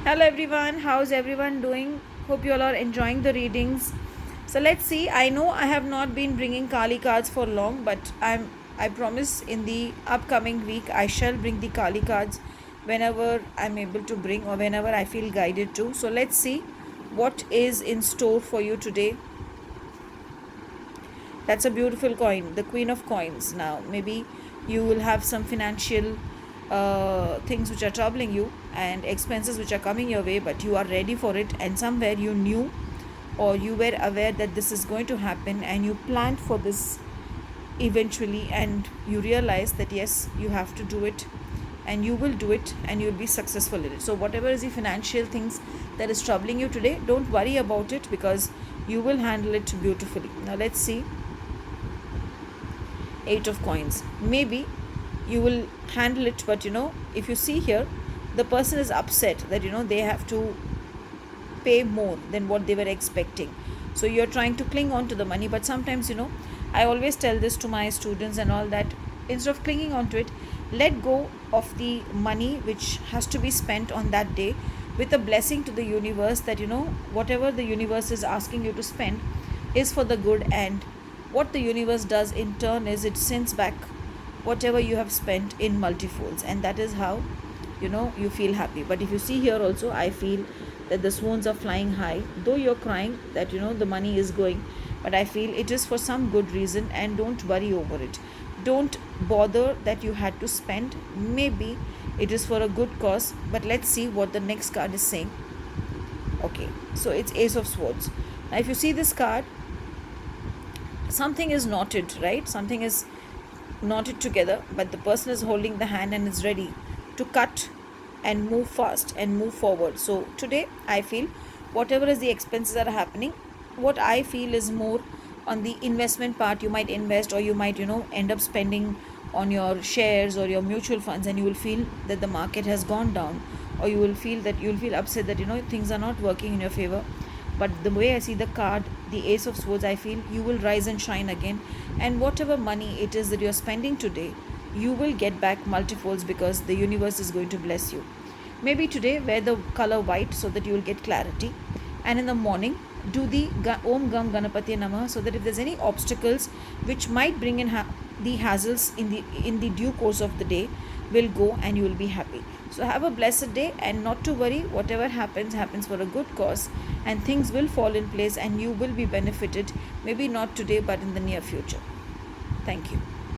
Hello everyone, how's everyone doing? Hope you all are enjoying the readings. So let's see. I know I have not been bringing Kali cards for long, but I promise in the upcoming week I shall bring the Kali cards whenever I'm able to bring or whenever I feel guided to. So let's see what is in store for you today. That's a beautiful coin, the Queen of Coins. Now, maybe you will have some financial things which are troubling you and expenses which are coming your way, but you are ready for it, and somewhere you knew or you were aware that this is going to happen and you planned for this eventually, and you realize that yes, you have to do it and you will do it and you'll be successful in it. So whatever is the financial things that is troubling you today, don't worry about it because you will handle it beautifully. Now let's see. Eight of Coins. Maybe you will handle it, but if you see here, the person is upset that they have to pay more than what they were expecting. So you're trying to cling on to the money, but sometimes I always tell this to my students and all, that instead of clinging on to it, let go of the money which has to be spent on that day, with a blessing to the universe that whatever the universe is asking you to spend is for the good, and what the universe does in turn is it sends back whatever you have spent in multifolds, and that is how you feel happy. But if you see here also, I feel that the swoons are flying high, though you're crying that the money is going, but I feel it is for some good reason, and don't worry over it. Don't bother that you had to spend. Maybe it is for a good cause, but let's see what the next card is saying. Okay, so it's Ace of Swords. Now if you see this card, something is knotted, right? Something is knotted together, but the person is holding the hand and is ready to cut and move fast and move forward. So today I feel whatever is the expenses that are happening, what I feel is more on the investment part. You might invest, or you might end up spending on your shares or your mutual funds, and you will feel that the market has gone down, or you will feel upset that things are not working in your favor. But the way I see the card, the Ace of Swords, I feel you will rise and shine again, and whatever money it is that you're spending today, you will get back multifolds because the universe is going to bless you. Maybe today wear the color white so that you will get clarity, and in the morning do the Om Gam Ganapati Namah, so that if there's any obstacles which might bring in the hassles in the due course of the day, will go and you will be happy. So have a blessed day, and not to worry, whatever happens for a good cause, and things will fall in place and you will be benefited, maybe not today but in the near future. Thank you.